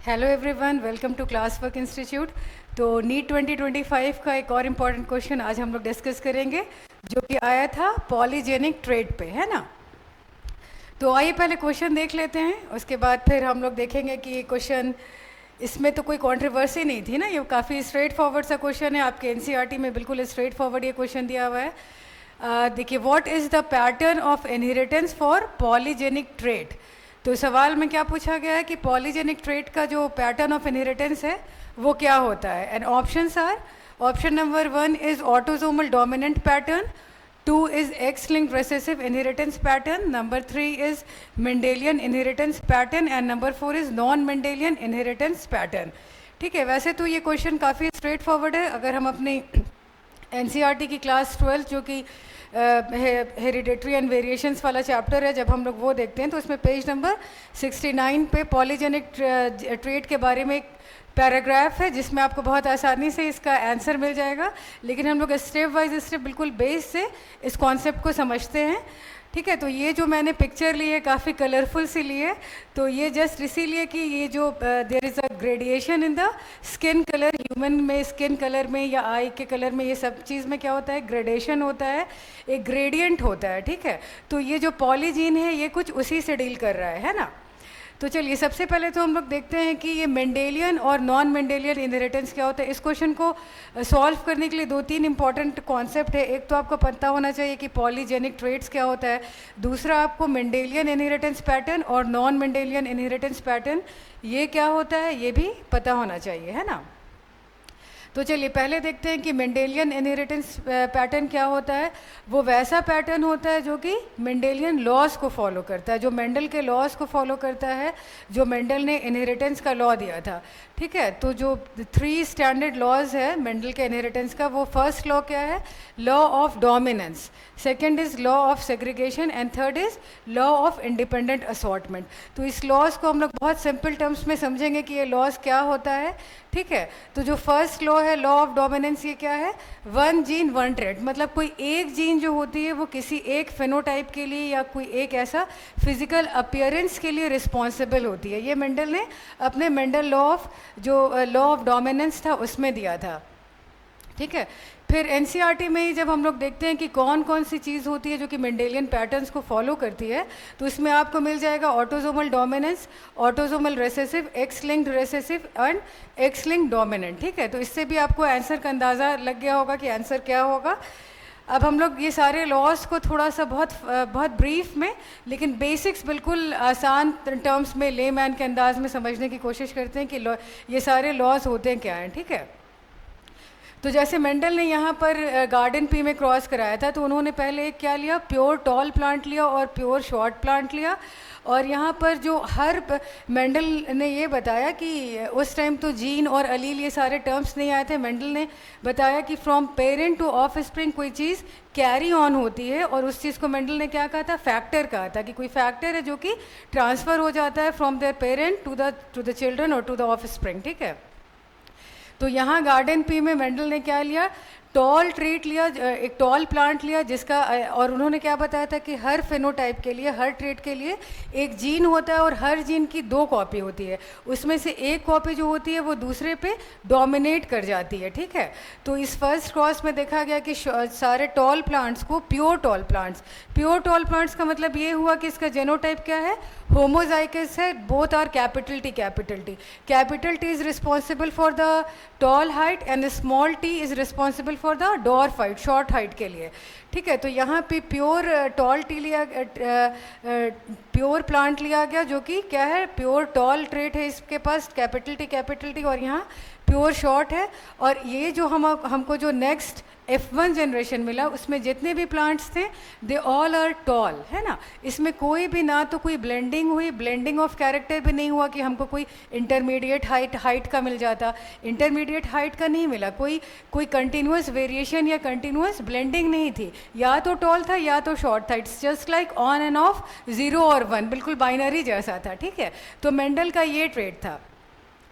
Hello everyone, welcome to class work institute. तो NEET 2025 का एक और इम्पॉर्टेंट क्वेश्चन आज हम लोग डिस्कस करेंगे, जो कि आया था पॉलीजेनिक ट्रेट पे, है ना। तो आइए पहले क्वेश्चन देख लेते हैं, उसके बाद फिर हम लोग देखेंगे कि ये क्वेश्चन, इसमें तो कोई कंट्रोवर्सी नहीं थी ना, ये काफ़ी स्ट्रेट फॉरवर्ड सा क्वेश्चन है। आपके एनसीईआरटी में बिल्कुल स्ट्रेट फॉरवर्ड ये क्वेश्चन दिया हुआ है। देखिए, what is the pattern of inheritance for polygenic trait. तो सवाल में क्या पूछा गया है कि पॉलीजेनिक ट्रेट का जो पैटर्न ऑफ इनहेरिटेंस है वो क्या होता है। And options are, option number 1 is autosomal dominant pattern, 2 is X-linked recessive inheritance pattern, number 3 is Mendelian inheritance pattern and number 4 is non-Mendelian inheritance pattern। ठीक है, वैसे तो ये क्वेश्चन काफ़ी स्ट्रेट फॉरवर्ड है। अगर हम अपनी एनसीईआरटी की क्लास 12 जो कि हेरिडेटरी एंड वेरिएशंस वाला चैप्टर है, जब हम लोग वो देखते हैं तो उसमें पेज नंबर 69 पे पॉलीजेनिक ट्रेट के बारे में एक पैराग्राफ है, जिसमें आपको बहुत आसानी से इसका आंसर मिल जाएगा। लेकिन हम लोग स्टेप वाइज स्टेप बिल्कुल बेस से इस कॉन्सेप्ट को समझते हैं। ठीक है, तो ये जो मैंने पिक्चर ली है काफ़ी कलरफुल सी ली है, तो ये जस्ट इसीलिए कि ये जो there is a gradation in the skin colour, human में स्किन कलर में या आई के कलर में, ये सब चीज़ में क्या होता है, ग्रेडेशन होता है, एक ग्रेडियंट होता है। ठीक है, तो ये जो पॉलीजीन है ये कुछ उसी से डील कर रहा है ना। तो चलिए, सबसे पहले तो हम लोग देखते हैं कि ये मेंडेलियन और नॉन मेंडेलियन इनहेरिटेंस क्या होता है। इस क्वेश्चन को सॉल्व करने के लिए 2-3 इंपॉर्टेंट कॉन्सेप्ट है। एक तो आपको पता होना चाहिए कि पॉलीजेनिक ट्रेट्स क्या होता है, दूसरा आपको मेंडेलियन इनहेरिटेंस पैटर्न और नॉन मेंडेलियन इनहेरिटेंस पैटर्न ये क्या होता है ये भी पता होना चाहिए, है ना। तो चलिए पहले देखते हैं कि मेंडेलियन इनहेरिटेंस पैटर्न क्या होता है। वो वैसा पैटर्न होता है जो कि मेंडेलियन लॉज को फॉलो करता है, जो मेंडल के लॉज को फॉलो करता है, जो मेंडल ने इनहेरिटेंस का लॉ दिया था। ठीक है, तो जो 3 स्टैंडर्ड लॉज है मेंडल के इनहेरिटेंस का, वो फर्स्ट लॉ क्या है, law of dominance, second is law of segregation and third is law of independent assortment. तो इस लॉज को हम लोग बहुत सिंपल टर्म्स में समझेंगे कि ये लॉज क्या होता है। ठीक है, तो जो फर्स्ट लॉ है लॉ ऑफ डोमिनेंस, ये क्या है, 1 जीन 1 ट्रेट, मतलब कोई एक जीन जो होती है वो किसी एक फेनोटाइप के लिए या कोई एक ऐसा फिजिकल अपीयरेंस के लिए रिस्पॉन्सिबल होती है। ये मेंडल ने अपने मेंडल लॉ ऑफ जो लॉ ऑफ डोमिनेंस था उसमें दिया था। ठीक है, फिर एनसीईआरटी में ही जब हम लोग देखते हैं कि कौन कौन सी चीज़ होती है जो कि मेंडेलियन पैटर्न्स को फॉलो करती है, तो इसमें आपको मिल जाएगा autosomal dominance, autosomal recessive, x linked recessive and x linked dominant. ठीक है, तो इससे भी आपको आंसर का अंदाज़ा लग गया होगा कि आंसर क्या होगा। अब हम लोग ये सारे लॉज को थोड़ा सा बहुत ब्रीफ में, लेकिन बेसिक्स बिल्कुल आसान टर्म्स में, ले मैन के अंदाज में समझने की कोशिश करते हैं कि ये सारे लॉज होते हैं क्या हैं। ठीक है, तो जैसे मेंडल ने यहाँ पर गार्डन पी में क्रॉस कराया था, तो उन्होंने पहले एक क्या लिया, प्योर टॉल प्लांट लिया और प्योर शॉर्ट प्लांट लिया। और यहाँ पर जो मेंडल ने ये बताया कि उस टाइम तो जीन और अलील ये सारे टर्म्स नहीं आए थे। मेंडल ने बताया कि from parent two of spring कोई चीज़ कैरी ऑन होती है, और उस चीज़ को मेंडल ने क्या कहा था, फैक्टर कहा था, कि कोई फैक्टर है जो कि ट्रांसफ़र हो जाता है from their parent to the children और टू द ऑफ स्प्रिंग। ठीक है, तो यहाँ गार्डन पी में मेंडल ने क्या लिया, टॉल ट्रीट लिया, एक टॉल प्लांट लिया जिसका, और उन्होंने क्या बताया था कि हर फेनोटाइप के लिए, हर ट्रेट के लिए एक जीन होता है और हर जीन की 2 कॉपी होती है। उसमें से एक कॉपी जो होती है वो दूसरे पे डोमिनेट कर जाती है। ठीक है, तो इस फर्स्ट क्रॉस में देखा गया कि सारे टॉल प्लांट्स को प्योर टॉल प्लांट्स का मतलब ये हुआ कि इसका जेनोटाइप क्या है, होमोजाइगस है, both are capital T is responsible for the tall height and small T is responsible for the dwarf height, short height के लिए। ठीक है, तो यहाँ पे प्योर टॉल टी लिया, प्योर प्लांट लिया गया जो कि क्या है, प्योर टॉल ट्रेट है इसके पास, कैपिटल टी, और यहाँ प्योर शॉर्ट है। और ये जो हमको जो नेक्स्ट F1 जनरेशन मिला, उसमें जितने भी प्लांट्स थे दे ऑल आर टॉल, है ना। इसमें कोई भी ना तो कोई ब्लेंडिंग हुई, ब्लेंडिंग ऑफ कैरेक्टर भी नहीं हुआ कि हमको कोई इंटरमीडिएट हाइट का मिल जाता, इंटरमीडिएट हाइट का नहीं मिला, कोई कंटिन्यूस वेरिएशन या कंटिन्यूस ब्लेंडिंग नहीं थी, या तो टॉल था या तो शॉर्ट था। It's just like on end of, 0 और 1, बिल्कुल बाइनरी जैसा था। ठीक है, तो मेंडल का ये ट्रेट था।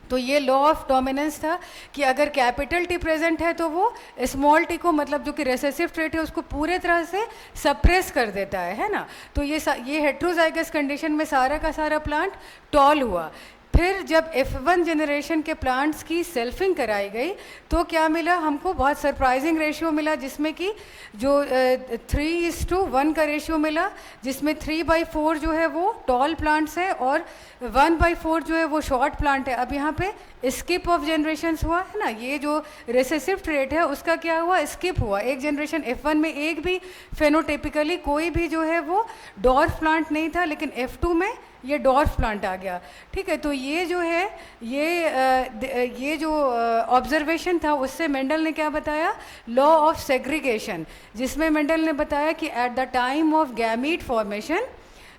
तो ये लॉ ऑफ डोमिनेंस था कि अगर कैपिटल टी प्रेजेंट है तो वो स्मॉल टी को, मतलब जो कि रेसेसिव ट्रेट है, उसको पूरे तरह से सप्रेस कर देता है ना। तो ये हेट्रोजाइगस कंडीशन में सारा का सारा प्लांट टॉल हुआ। फिर जब F1 जनरेशन के प्लांट्स की सेल्फिंग कराई गई तो क्या मिला हमको, बहुत सरप्राइजिंग रेशियो मिला, जिसमें कि जो 3:1 का रेशियो मिला, जिसमें 3/4 जो है वो टॉल प्लांट्स है और 1/4 जो है वो शॉर्ट प्लांट है। अब यहाँ पे स्किप ऑफ जनरेशन्स हुआ है ना, ये जो रिसेसिव ट्रेट है उसका क्या हुआ, स्किप हुआ। एक जनरेशन F1 में एक भी फेनोटिपिकली कोई भी जो है वो डॉर्फ प्लांट नहीं था, लेकिन F2 में ये डॉर्फ प्लांट आ गया। ठीक है, तो ये जो है ये जो ऑब्जर्वेशन था उससे मेंडल ने क्या बताया, लॉ ऑफ सेग्रीगेशन, जिसमें मेंडल ने बताया कि at the time of gamete formation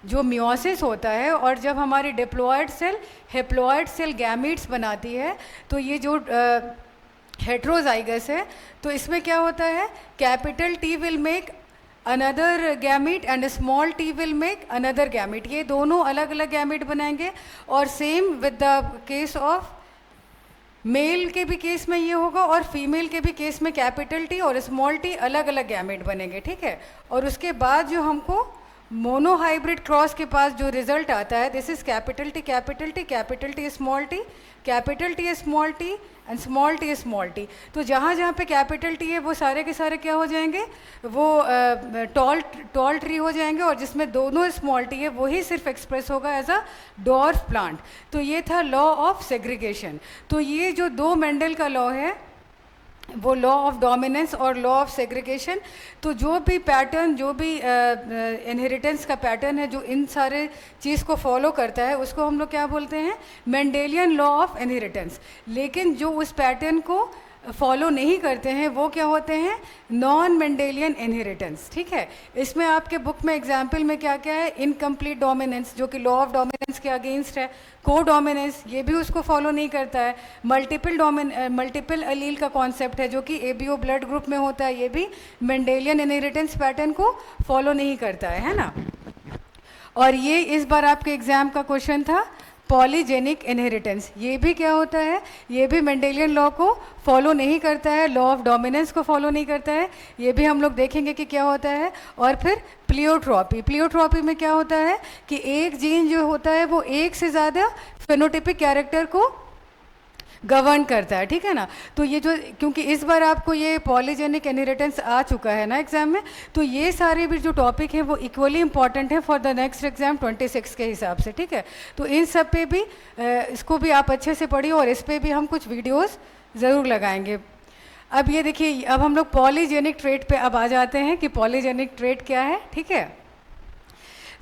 जो मियोसिस होता है और जब हमारी diploid cell haploid cell gametes बनाती है, तो ये जो हेट्रोजाइगस है तो इसमें क्या होता है, capital T will make another gamete and small t will make another gamete, ये दोनों अलग अलग गैमिट बनाएंगे। और same with the case of male के भी केस में ये होगा और फीमेल के भी केस में कैपिटल T और स्मॉल t अलग अलग गैमिट बनेंगे। ठीक है, और उसके बाद जो हमको मोनोहाइब्रिड क्रॉस के पास जो रिजल्ट आता है, this is capital T capital T capital T small t capital T small t and small t small t। तो जहाँ जहाँ पे कैपिटल T है वो सारे के सारे क्या हो जाएंगे, वो टॉल ट्री हो जाएंगे, और जिसमें दोनों स्मॉल t है वही सिर्फ एक्सप्रेस होगा एज अ डॉर्फ प्लांट। तो ये था लॉ ऑफ सेग्रीगेशन। तो ये जो दो मेंडल का लॉ है वो लॉ ऑफ डोमिनेंस और लॉ ऑफ सेग्रीगेशन, तो जो भी पैटर्न, जो भी इनहेरिटेंस का पैटर्न है जो इन सारे चीज़ को फॉलो करता है उसको हम लोग क्या बोलते हैं, मेंडेलियन लॉ ऑफ इनहेरिटेंस। लेकिन जो उस पैटर्न को फॉलो नहीं करते हैं वो क्या होते हैं, नॉन मेंडेलियन इनहेरिटेंस। ठीक है, इसमें आपके बुक में एग्जाम्पल में क्या क्या है, इनकम्प्लीट डोमिनेंस जो कि लॉ ऑफ डोमिनेंस के अगेंस्ट है, को डोमिनेंस ये भी उसको फॉलो नहीं करता है, मल्टीपल अलील का कॉन्सेप्ट है जो कि एबीओ ब्लड ग्रुप में होता है, ये भी मेंडेलियन इनहेरिटेंस पैटर्न को फॉलो नहीं करता है ना। और ये इस बार आपके एग्जाम का क्वेश्चन था पॉलीजेनिक इनहेरिटेंस, ये भी क्या होता है, ये भी मेंडेलियन लॉ को फॉलो नहीं करता है, लॉ ऑफ डोमिनेंस को फॉलो नहीं करता है, ये भी हम लोग देखेंगे कि क्या होता है। और फिर प्लियोट्रॉपी, प्लियोट्रॉपी में क्या होता है कि एक जीन जो होता है वो एक से ज़्यादा फेनोटिपिक कैरेक्टर को गवर्न करता है। ठीक है ना, तो ये जो, क्योंकि इस बार आपको ये पॉलीजेनिक इनहेरिटेंस आ चुका है ना एग्जाम में, तो ये सारे भी जो टॉपिक हैं वो इक्वली इंपॉर्टेंट है फॉर द नेक्स्ट एग्जाम 26 के हिसाब से। ठीक है, तो इन सब पे भी इसको भी आप अच्छे से पढ़िए और इस पर भी हम कुछ वीडियोस ज़रूर लगाएंगे। अब ये देखिए, अब हम लोग पॉलीजेनिक ट्रेट पे अब आ जाते हैं कि पॉलीजेनिक ट्रेट क्या है। ठीक है,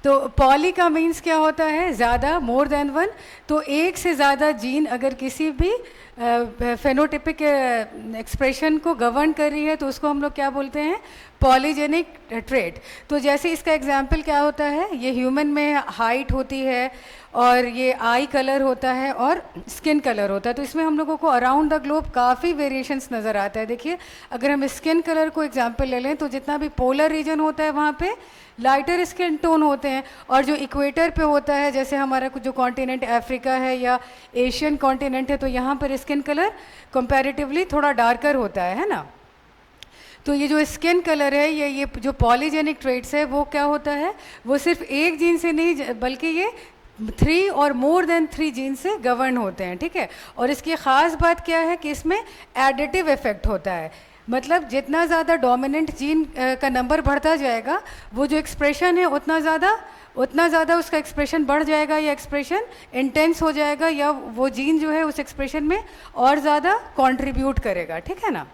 तो पॉली का मीन्स क्या होता है, ज़्यादा, मोर देन वन। तो एक से ज़्यादा जीन अगर किसी भी फेनोटिपिक एक्सप्रेशन को गवर्न कर रही है तो उसको हम लोग क्या बोलते हैं, पॉलीजेनिक ट्रेट। तो जैसे इसका एग्जाम्पल क्या होता है, ये ह्यूमन में हाइट होती है और ये आई कलर होता है और स्किन कलर होता है। तो इसमें हम लोगों को अराउंड द ग्लोब काफ़ी वेरिएशंस नज़र आता है। देखिए, अगर हम स्किन कलर को एग्जाम्पल ले लें तो जितना भी पोलर रीजन होता है वहाँ पे लाइटर स्किन टोन होते हैं, और जो इक्वेटर पे होता है, जैसे हमारा जो कॉन्टिनेंट अफ्रीका है या एशियन कॉन्टिनेंट है, तो यहाँ पर स्किन कलर कंपैरेटिवली थोड़ा डार्कर होता है ना। तो ये जो स्किन कलर है, ये जो पॉलीजेनिक ट्रेट्स है वो क्या होता है, वो सिर्फ एक जीन से नहीं बल्कि ये 3 और मोर देन 3 जीन से गवर्न होते हैं। ठीक है, और इसकी ख़ास बात क्या है कि इसमें एडिटिव इफेक्ट होता है, मतलब जितना ज़्यादा डोमिनेंट जीन का नंबर बढ़ता जाएगा वो जो एक्सप्रेशन है उतना ज़्यादा उसका एक्सप्रेशन बढ़ जाएगा या एक्सप्रेशन इंटेंस हो जाएगा, या वो जीन जो है उस एक्सप्रेशन में और ज़्यादा कंट्रीब्यूट करेगा। ठीक है ना,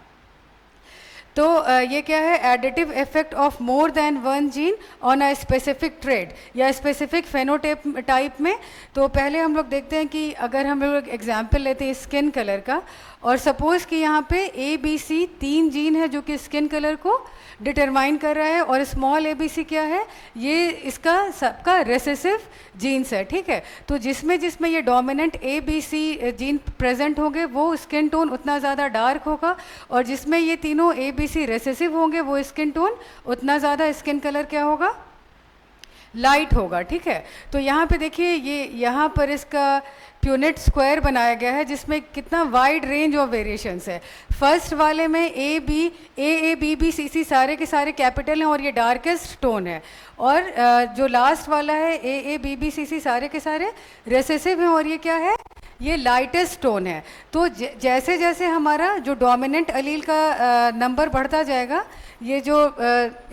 तो ये क्या है, additive effect of more than one gene on a specific trait या स्पेसिफिक फेनोटाइप में। तो पहले हम लोग देखते हैं कि अगर हम लोग एग्जाम्पल लेते हैं स्किन कलर का, और सपोज़ कि यहाँ पे ABC 3 जीन है जो कि स्किन कलर को डिटरमाइन कर रहा है, और स्मॉल ABC क्या है, ये इसका सबका रेसेसिव जीन्स है। ठीक है, तो जिसमें ये डोमिनेंट ABC जीन प्रेजेंट होंगे वो स्किन टोन उतना ज़्यादा डार्क होगा, और जिसमें ये तीनों ABC रेसेसिव होंगे वो स्किन टोन उतना ज़्यादा स्किन कलर क्या होगा, लाइट होगा। ठीक है, तो यहाँ पे देखिए, ये यहाँ पर इसका प्यूनेट स्क्वायर बनाया गया है जिसमें कितना वाइड रेंज ऑफ वेरिएशंस है। फर्स्ट वाले में AABBCC सारे के सारे कैपिटल हैं और ये डार्केस्ट टोन है, और जो लास्ट वाला है AABBCC सारे के सारे रेसेसिव हैं और ये क्या है, ये लाइटेस्ट टोन है। तो जैसे जैसे हमारा जो डोमिनेंट अलील का नंबर बढ़ता जाएगा, ये जो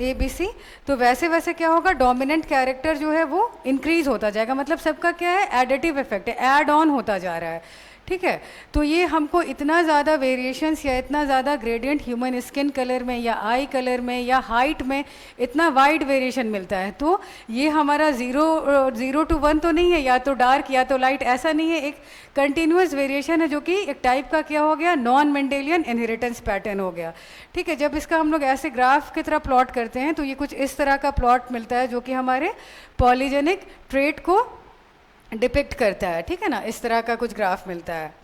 ए बी सी, तो वैसे वैसे क्या होगा, डोमिनेंट कैरेक्टर जो है वो इंक्रीज होता जाएगा। मतलब सबका क्या है, एडिटिव इफेक्ट है, ऐड ऑन होता जा रहा है, ठीक है। तो ये हमको इतना ज़्यादा वेरिएशंस या इतना ज़्यादा ग्रेडियंट ह्यूमन स्किन कलर में या आई कलर में या हाइट में इतना वाइड वेरिएशन मिलता है। तो ये हमारा ज़ीरो टू वन तो नहीं है, या तो डार्क या तो लाइट, ऐसा नहीं है, एक कंटिन्यूस वेरिएशन है जो कि एक टाइप का क्या हो गया, नॉन मेंडेलियन इनहेरिटेंस पैटर्न हो गया, ठीक है। जब इसका हम लोग ऐसे ग्राफ की तरह प्लॉट करते हैं तो ये कुछ इस तरह का प्लॉट मिलता है जो कि हमारे पॉलीजेनिक ट्रेट को डिपिक्ट करता है, ठीक है ना। इस तरह का कुछ ग्राफ मिलता है,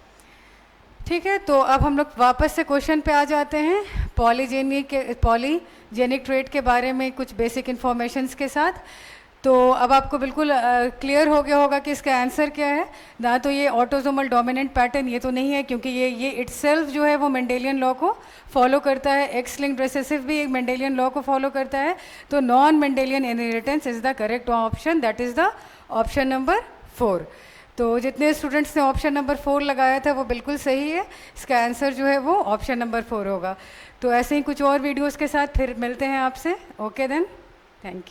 ठीक है। तो अब हम लोग वापस से क्वेश्चन पे आ जाते हैं, पॉलीजेनिक ट्रेट के बारे में कुछ बेसिक इन्फॉर्मेशंस के साथ। तो अब आपको बिल्कुल क्लियर हो गया होगा कि इसका आंसर क्या है ना। तो ये ऑटोसोमल डोमिनेंट पैटर्न ये तो नहीं है, क्योंकि ये इटसेल्फ जो है वो मेंडेलियन लॉ को फॉलो करता है। एक्स लिंक्ड रिसेसिव भी एक मेंडेलियन लॉ को फॉलो करता है। तो non Mendelian inheritance is the correct option, that is the option number 4। तो जितने स्टूडेंट्स ने ऑप्शन नंबर 4 लगाया था वो बिल्कुल सही है। इसका आंसर जो है वो ऑप्शन नंबर 4 होगा। तो ऐसे ही कुछ और वीडियोस के साथ फिर मिलते हैं आपसे। Okay then, thank you.